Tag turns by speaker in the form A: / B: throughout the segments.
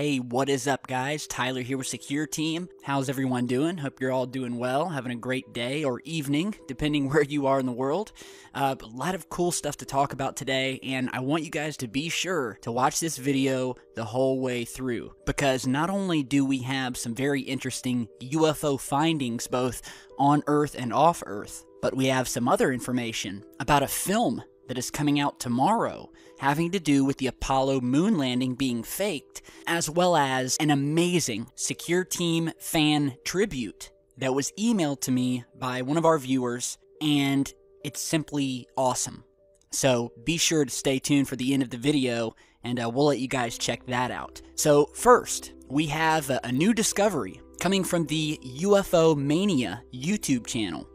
A: Hey, what is up, guys? Tyler here with Secure Team. How's everyone doing? Hope you're all doing well, having a great day or evening, depending where you are in the world. A lot of cool stuff to talk about today, and I want you guys to be sure to watch this video the whole way through, because not only do we have some very interesting UFO findings both on Earth and off Earth, but we have some other information about a film that is coming out tomorrow having to do with the Apollo moon landing being faked, as well as an amazing Secure Team fan tribute that was emailed to me by one of our viewers, and it's simply awesome. So be sure to stay tuned for the end of the video, and we'll let you guys check that out. So first, we have a new discovery coming from the UFO Mania YouTube channel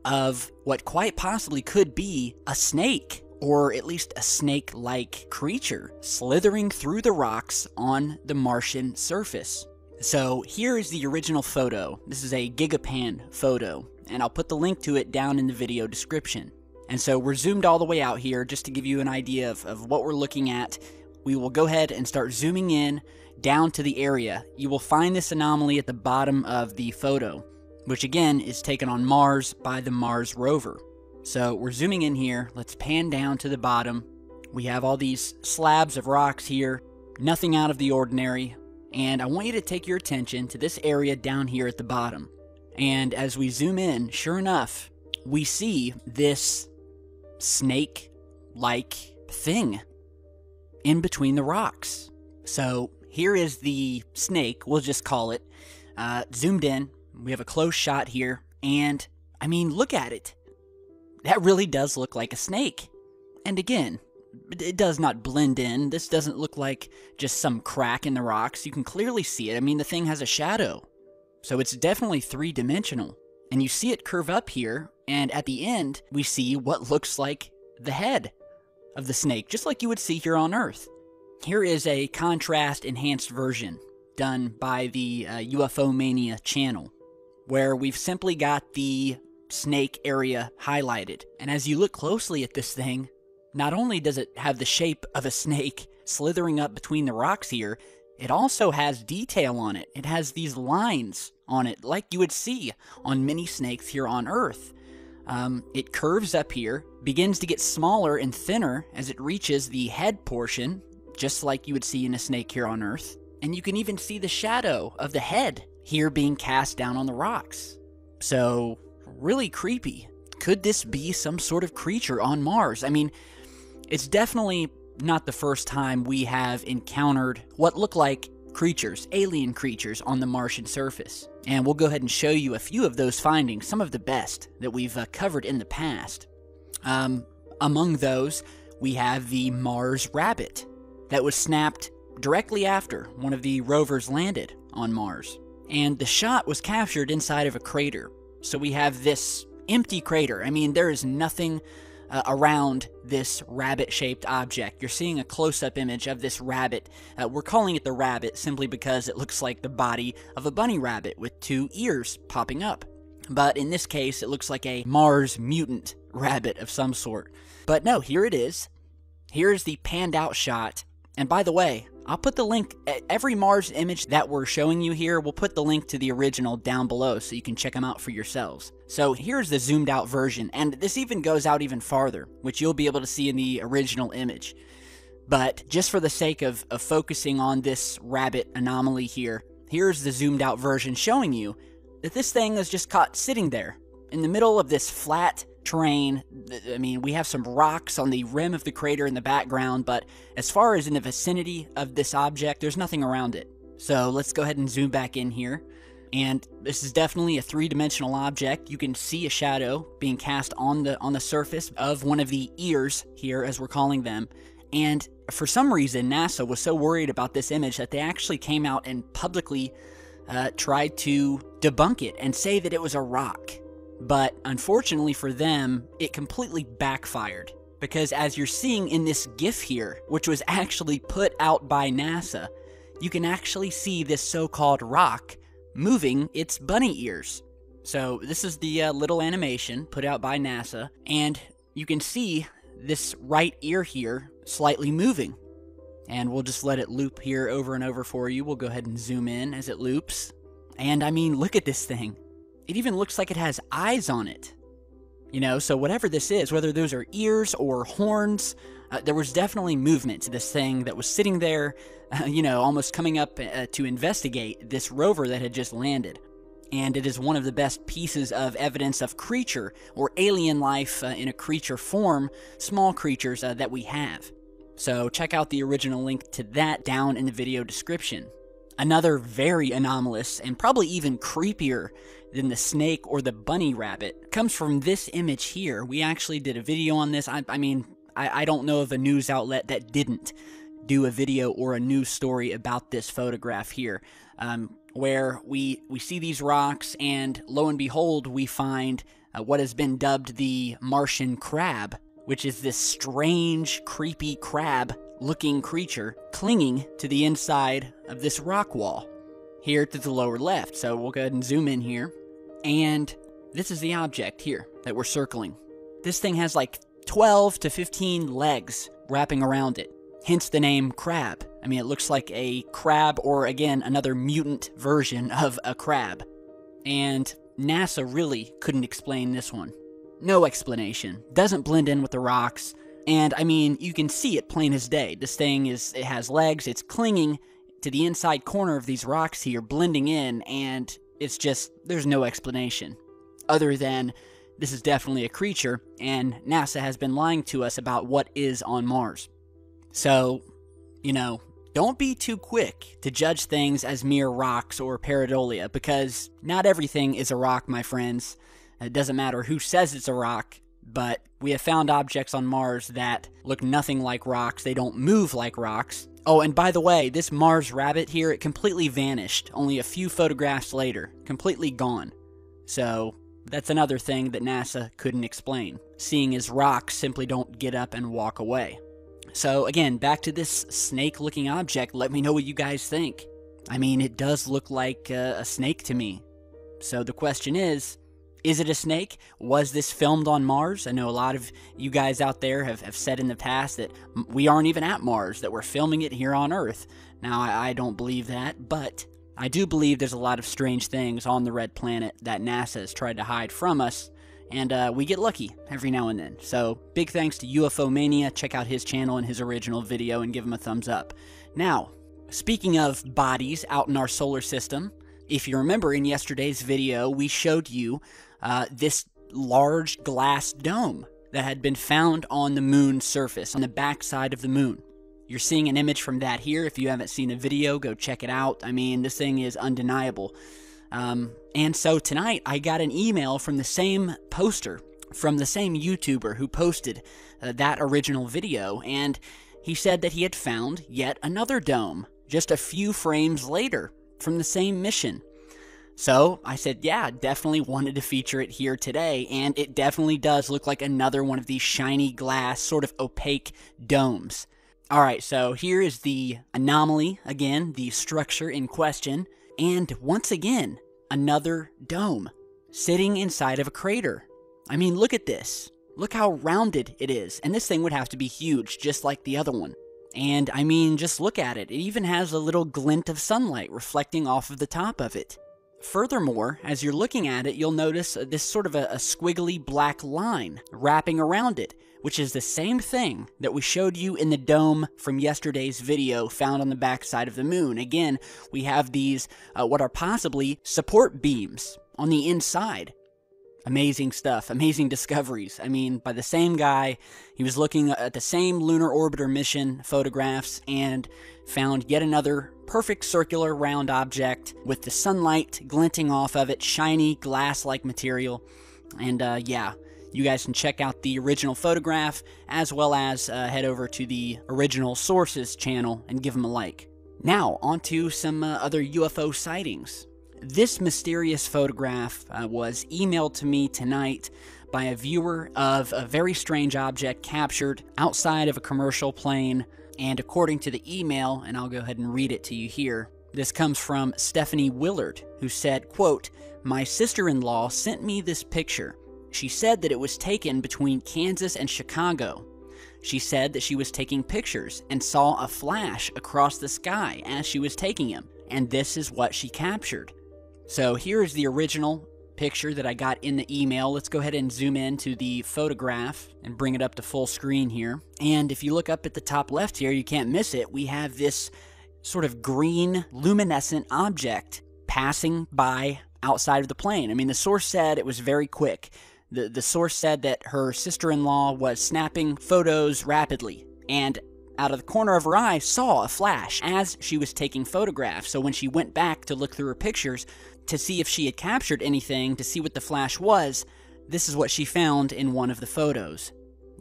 A: of what quite possibly could be a snake, or at least a snake-like creature slithering through the rocks on the Martian surface. So here is the original photo. This is a Gigapan photo, and I'll put the link to it down in the video description. And so we're zoomed all the way out here just to give you an idea of what we're looking at. We will go ahead and start zooming in down to the area. You will find this anomaly at the bottom of the photo, which again is taken on Mars by the Mars rover. So we're zooming in here. Let's pan down to the bottom. We have all these slabs of rocks here, nothing out of the ordinary. And I want you to take your attention to this area down here at the bottom. And as we zoom in, sure enough, we see this snake-like thing in between the rocks. So here is the snake, we'll just call it, zoomed in. We have a close shot here, and I mean, look at it. That really does look like a snake. And again, it does not blend in. This doesn't look like just some crack in the rocks. You can clearly see it. I mean, the thing has a shadow. So it's definitely three-dimensional. And you see it curve up here, and at the end, we see what looks like the head of the snake, just like you would see here on Earth. Here is a contrast-enhanced version done by the UFO Mania channel, where we've simply got the snake area highlighted. And as you look closely at this thing, not only does it have the shape of a snake slithering up between the rocks here, it also has detail on it. It has these lines on it like you would see on many snakes here on Earth. It curves up here, begins to get smaller and thinner as it reaches the head portion, just like you would see in a snake here on Earth. And you can even see the shadow of the head here being cast down on the rocks. So, really creepy. Could this be some sort of creature on Mars? I mean, it's definitely not the first time we have encountered what look like creatures, alien creatures, on the Martian surface. And we'll go ahead and show you a few of those findings, some of the best that we've covered in the past. Among those, we have the Mars rabbit that was snapped directly after one of the rovers landed on Mars. And the shot was captured inside of a crater. So we have this empty crater. I mean, there is nothing around this rabbit-shaped object. You're seeing a close-up image of this rabbit. We're calling it the rabbit simply because it looks like the body of a bunny rabbit with two ears popping up. But in this case, it looks like a Mars mutant rabbit of some sort. But no, here it is. Here's the panned-out shot. And by the way, I'll put the link, every Mars image that we're showing you here, we'll put the link to the original down below so you can check them out for yourselves. So here's the zoomed out version, and this even goes out even farther, which you'll be able to see in the original image. But just for the sake of focusing on this rabbit anomaly here, here's the zoomed out version showing you that this thing is just caught sitting there in the middle of this flat terrain. I mean, we have some rocks on the rim of the crater in the background, but as far as in the vicinity of this object, there's nothing around it. So let's go ahead and zoom back in here. And this is definitely a three-dimensional object. You can see a shadow being cast on the surface of one of the ears here, as we're calling them. And for some reason, NASA was so worried about this image that they actually came out and publicly tried to debunk it and say that it was a rock. But unfortunately for them, it completely backfired. Because as you're seeing in this GIF here, which was actually put out by NASA, you can actually see this so-called rock moving its bunny ears. So this is the little animation put out by NASA, and you can see this right ear here slightly moving. And we'll just let it loop here over and over for you. We'll go ahead and zoom in as it loops. And I mean, look at this thing. It even looks like it has eyes on it. You know, so whatever this is, whether those are ears or horns, there was definitely movement to this thing that was sitting there, you know, almost coming up to investigate this rover that had just landed. And it is one of the best pieces of evidence of creature or alien life in a creature form, small creatures that we have. So check out the original link to that down in the video description. Another very anomalous and probably even creepier than the snake or the bunny rabbit comes from this image here. We actually did a video on this. I mean, I don't know of a news outlet that didn't do a video or a news story about this photograph here, where we see these rocks, and lo and behold, we find what has been dubbed the Martian crab, which is this strange, creepy crab-looking creature clinging to the inside of this rock wall here to the lower left. So we'll go ahead and zoom in here, and this is the object here that we're circling. This thing has like 12 to 15 legs wrapping around it, hence the name crab. I mean, it looks like a crab, or again, another mutant version of a crab. And NASA really couldn't explain this one. No explanation. Doesn't blend in with the rocks. And I mean, you can see it plain as day. This thing it has legs, it's clinging to the inside corner of these rocks here, blending in, and it's just, there's no explanation. Other than, this is definitely a creature, and NASA has been lying to us about what is on Mars. So, you know, don't be too quick to judge things as mere rocks or pareidolia, because not everything is a rock, my friends. It doesn't matter who says it's a rock, but we have found objects on Mars that look nothing like rocks. They don't move like rocks. Oh, and by the way, this Mars rabbit here, it completely vanished only a few photographs later. Completely gone. So, that's another thing that NASA couldn't explain, seeing as rocks simply don't get up and walk away. So, again, back to this snake-looking object. Let me know what you guys think. I mean, it does look like a snake to me. So the question is it a snake? Was this filmed on Mars? I know a lot of you guys out there have said in the past that we aren't even at Mars, that we're filming it here on Earth. Now, I don't believe that, but I do believe there's a lot of strange things on the red planet that NASA has tried to hide from us, and we get lucky every now and then. So, big thanks to UFO Mania. Check out his channel and his original video and give him a thumbs up. Now, speaking of bodies out in our solar system, if you remember in yesterday's video, we showed you this large glass dome that had been found on the moon's surface, on the backside of the moon. You're seeing an image from that here. If you haven't seen the video, go check it out. I mean, this thing is undeniable. And so tonight, I got an email from the same poster, from the same YouTuber who posted that original video, and he said that he had found yet another dome just a few frames later from the same mission. So I said, yeah, definitely wanted to feature it here today, and it definitely does look like another one of these shiny glass, sort of opaque domes. Alright, so here is the anomaly, again, the structure in question, and once again, another dome, sitting inside of a crater. I mean, look at this. Look how rounded it is, and this thing would have to be huge, just like the other one. And, I mean, just look at it. It even has a little glint of sunlight reflecting off of the top of it. Furthermore, as you're looking at it, you'll notice this sort of a squiggly black line wrapping around it, which is the same thing that we showed you in the dome from yesterday's video found on the backside of the moon. Again, we have these, what are possibly support beams on the inside. Amazing stuff, amazing discoveries. I mean, by the same guy, he was looking at the same lunar orbiter mission photographs and found yet another perfect circular round object with the sunlight glinting off of it, shiny glass-like material. And yeah, you guys can check out the original photograph as well as head over to the original sources channel and give them a like. Now, on to some other UFO sightings. This mysterious photograph was emailed to me tonight by a viewer of a very strange object captured outside of a commercial plane, and according to the email, and I'll go ahead and read it to you here, this comes from Stephanie Willard, who said, quote, "My sister-in-law sent me this picture. She said that it was taken between Kansas and Chicago. she said that she was taking pictures and saw a flash across the sky as she was taking them, and this is what she captured. So here is the original picture that I got in the email. Let's go ahead and zoom in to the photograph and bring it up to full screen here. And if you look up at the top left here, you can't miss it. We have this sort of green luminescent object passing by outside of the plane. I mean, the source said it was very quick. The source said that her sister-in-law was snapping photos rapidly, and out of the corner of her eye saw a flash as she was taking photographs. So when she went back to look through her pictures to see if she had captured anything, to see what the flash was, this is what she found in one of the photos.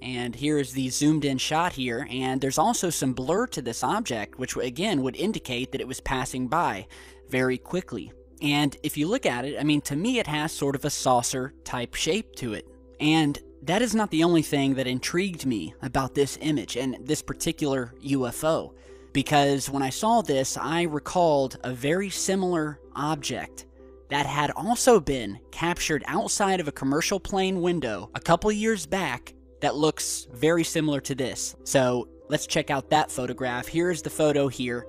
A: And here is the zoomed in shot here, and there's also some blur to this object, which again would indicate that it was passing by very quickly. And if you look at it, I mean, to me it has sort of a saucer type shape to it. And that is not the only thing that intrigued me about this image and this particular UFO, because when I saw this, I recalled a very similar object that had also been captured outside of a commercial plane window a couple years back that looks very similar to this. So let's check out that photograph. Here's the photo here.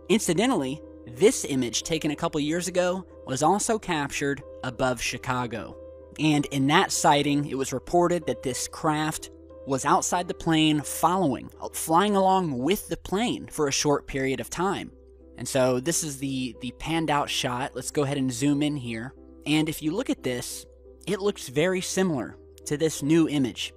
A: Incidentally, this image taken a couple years ago was also captured above Chicago. And in that sighting, it was reported that this craft was outside the plane flying along with the plane for a short period of time. And so this is the panned out shot. Let's go ahead and zoom in here. And if you look at this, it looks very similar to this new image.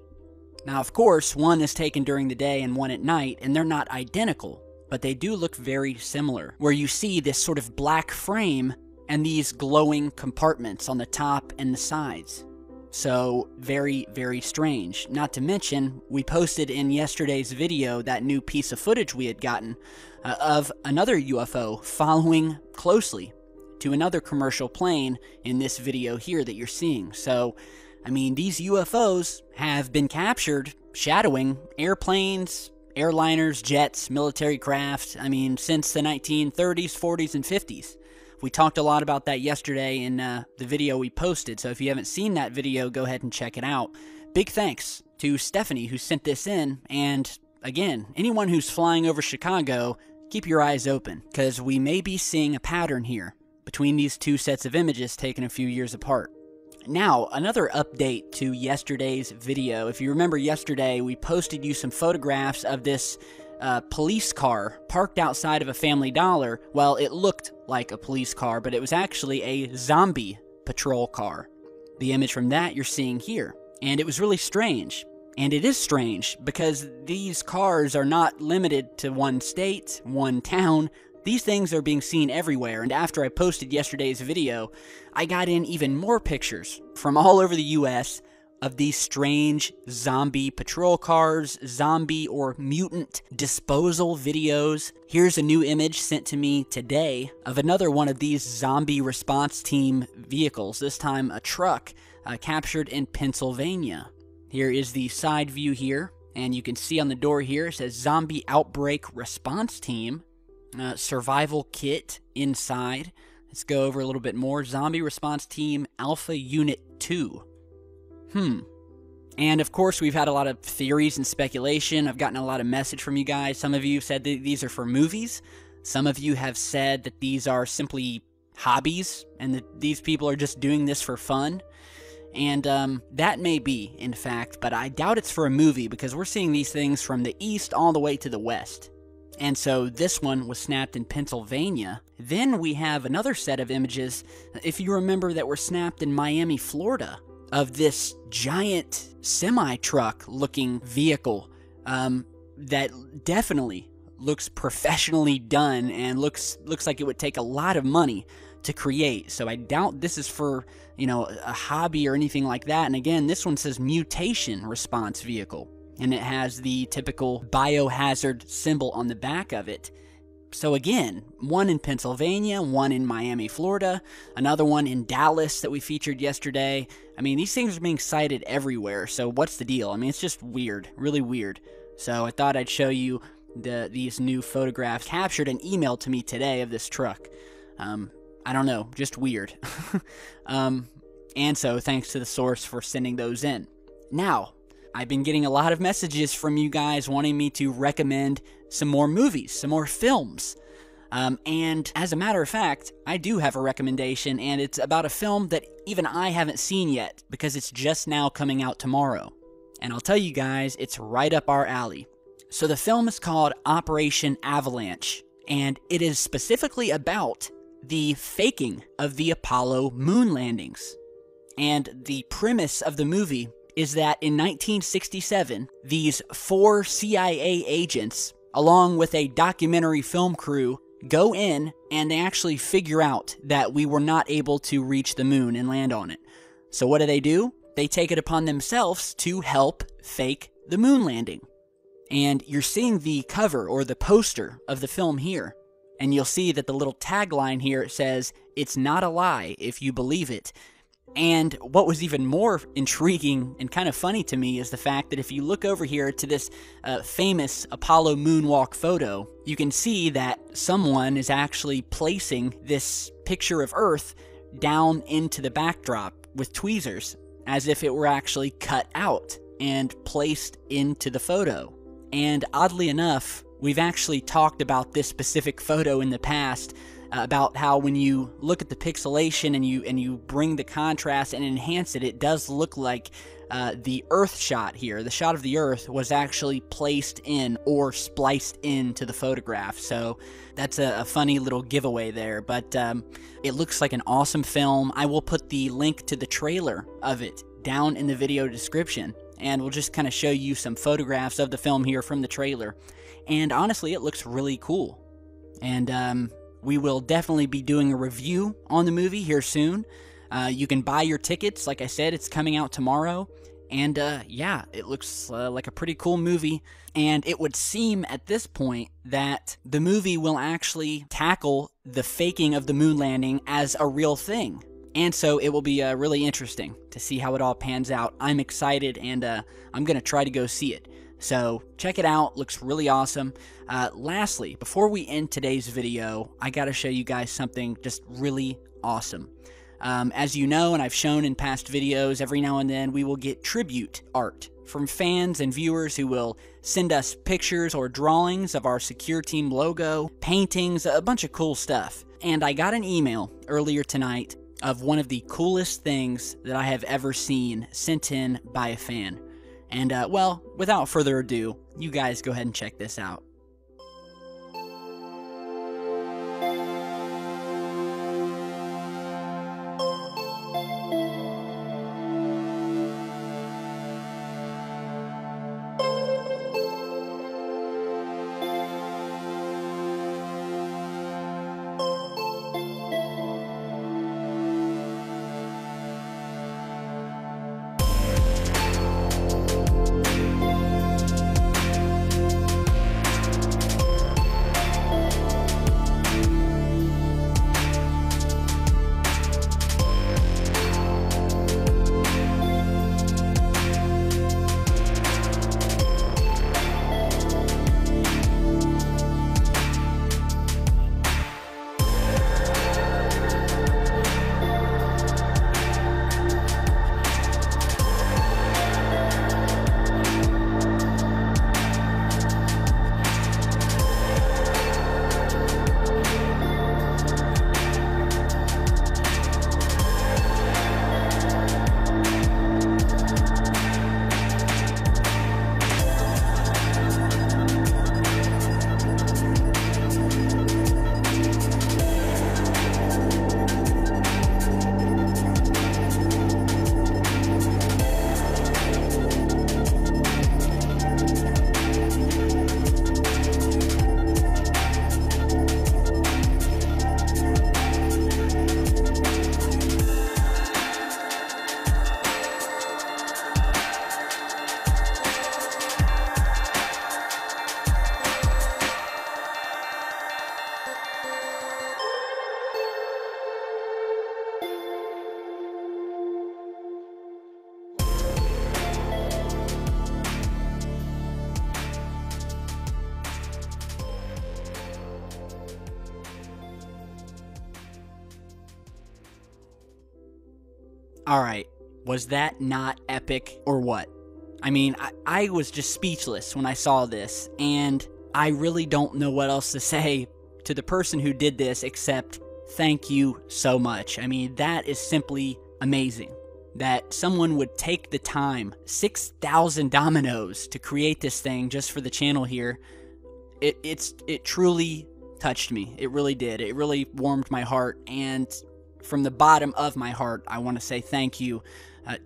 A: Now, of course, one is taken during the day and one at night, and they're not identical, but they do look very similar, where you see this sort of black frame and these glowing compartments on the top and the sides. So very, very strange. Not to mention, we posted in yesterday's video that new piece of footage we had gotten of another UFO following closely to another commercial plane in this video here that you're seeing. So, I mean, these UFOs have been captured shadowing airplanes, airliners, jets, military craft, I mean, since the 1930s, 40s, and 50s. We talked a lot about that yesterday in the video we posted, so if you haven't seen that video, go ahead and check it out. Big thanks to Stephanie who sent this in, and again, anyone who's flying over Chicago, keep your eyes open, because we may be seeing a pattern here between these two sets of images taken a few years apart. Now, another update to yesterday's video. If you remember yesterday, we posted you some photographs of this police car parked outside of a Family Dollar. Well, it looked like a police car, but it was actually a zombie patrol car. The image from that you're seeing here. And it was really strange. And it is strange because these cars are not limited to one state, one town. These things are being seen everywhere, and after I posted yesterday's video, I got in even more pictures from all over the US of these strange zombie patrol cars, zombie or mutant disposal videos. Here's a new image sent to me today of another one of these zombie response team vehicles, this time a truck, captured in Pennsylvania. Here is the side view here, and you can see on the door here, it says Zombie Outbreak Response Team. Survival kit inside. Let's go over a little bit more. Zombie Response Team Alpha Unit 2. And of course, we've had a lot of theories and speculation. I've gotten a lot of message from you guys. Some of you said that these are for movies. Some of you have said that these are simply hobbies and that these people are just doing this for fun. And that may be, in fact, but I doubt it's for a movie because we're seeing these things from the east all the way to the west. And so this one was snapped in Pennsylvania. Then we have another set of images, if you remember, that were snapped in Miami, Florida, of this giant semi-truck looking vehicle that definitely looks professionally done and looks like it would take a lot of money to create. So I doubt this is for, you know, a hobby or anything like that. And again, this one says mutation response vehicle, and it has the typical biohazard symbol on the back of it. So again, one in Pennsylvania, one in Miami, Florida, another one in Dallas that we featured yesterday. I mean, these things are being sighted everywhere, so what's the deal? I mean, it's just weird, really weird. So I thought I'd show you these new photographs captured and emailed to me today of this truck. I don't know, just weird. And so thanks to the source for sending those in. Now, I've been getting a lot of messages from you guys wanting me to recommend some more movies, some more films. And as a matter of fact, I do have a recommendation, and it's about a film that even I haven't seen yet because it's just now coming out tomorrow. And I'll tell you guys, it's right up our alley. So the film is called Operation Avalanche, and it is specifically about the faking of the Apollo moon landings. And the premise of the movie is that in 1967, these 4 CIA agents, along with a documentary film crew, go in and they actually figure out that we were not able to reach the moon and land on it. So what do? They take it upon themselves to help fake the moon landing. And you're seeing the cover or the poster of the film here. And you'll see that the little tagline here says, "It's not a lie if you believe it." And what was even more intriguing and kind of funny to me is the fact that if you look over here to this famous Apollo moonwalk photo, you can see that someone is actually placing this picture of Earth down into the backdrop with tweezers, as if it were actually cut out and placed into the photo. And oddly enough, we've actually talked about this specific photo in the past, about how when you look at the pixelation and you bring the contrast and enhance it, it does look like the Earth shot here, the shot of the Earth, was actually placed in or spliced into the photograph. So that's a funny little giveaway there, but it looks like an awesome film. I will put the link to the trailer of it down in the video description, and we'll just kind of show you some photographs of the film here from the trailer. And honestly, it looks really cool. And we will definitely be doing a review on the movie here soon. You can buy your tickets. Like I said, it's coming out tomorrow. And yeah, it looks like a pretty cool movie. And it would seem at this point that the movie will actually tackle the faking of the moon landing as a real thing. And so it will be really interesting to see how it all pans out. I'm excited, and I'm going to try to go see it. So check it out, looks really awesome. Lastly, before we end today's video, I gotta show you guys something just really awesome. As you know, and I've shown in past videos, every now and then we will get tribute art from fans and viewers who will send us pictures or drawings of our Secure Team logo, paintings, a bunch of cool stuff. And I got an email earlier tonight of one of the coolest things that I have ever seen sent in by a fan. And, well, without further ado, you guys go ahead and check this out. Alright, was that not epic or what? I mean, I was just speechless when I saw this, and I really don't know what else to say to the person who did this except thank you so much. I mean, that is simply amazing that someone would take the time, 6,000 dominoes, to create this thing just for the channel here. It truly touched me. It really did. It really warmed my heart, and from the bottom of my heart, I want to say thank you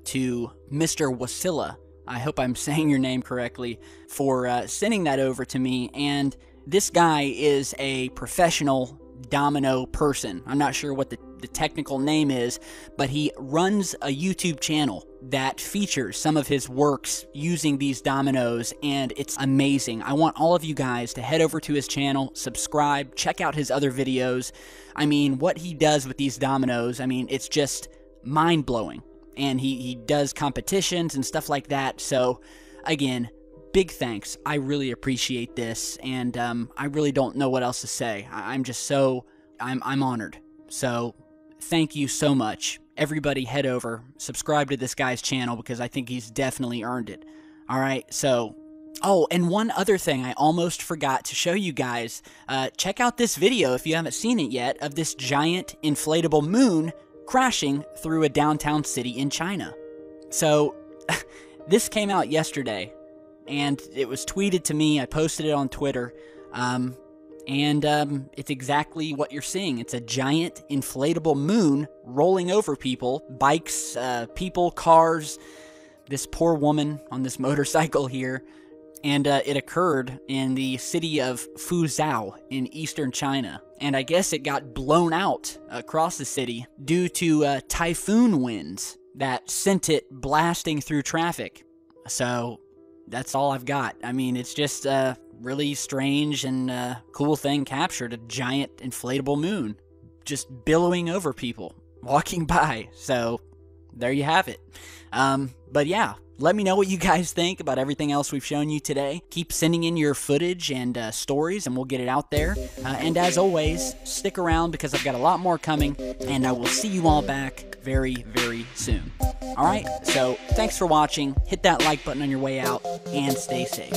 A: to Mr. Wasilla. I hope I'm saying your name correctly, for sending that over to me. And this guy is a professional domino person. I'm not sure what the technical name is, but he runs a YouTube channel that features some of his works using these dominoes, and it's amazing. I want all of you guys to head over to his channel, subscribe, check out his other videos. I mean, what he does with these dominoes, I mean, it's just mind-blowing. And he does competitions and stuff like that. So, again, big thanks. I really appreciate this, and I really don't know what else to say. I'm just so, I'm honored. So, thank you so much. Everybody head over, subscribe to this guy's channel, because I think he's definitely earned it. Alright, so, oh, and one other thing I almost forgot to show you guys. Check out this video if you haven't seen it yet, of this giant inflatable moon crashing through a downtown city in China. So, this came out yesterday, and it was tweeted to me. I posted it on Twitter, and it's exactly what you're seeing. It's a giant inflatable moon rolling over people, bikes, people, cars, this poor woman on this motorcycle here, and it occurred in the city of Fuzhou in eastern China. And I guess it got blown out across the city due to typhoon winds that sent it blasting through traffic. So that's all I've got. I mean, it's just a really strange and cool thing captured, a giant inflatable moon just billowing over people walking by. So there you have it. But yeah, let me know what you guys think about everything else we've shown you today. Keep sending in your footage and stories, and we'll get it out there. And as always, stick around, because I've got a lot more coming, and I will see you all back very, very soon. Alright, so thanks for watching. Hit that like button on your way out, and stay safe.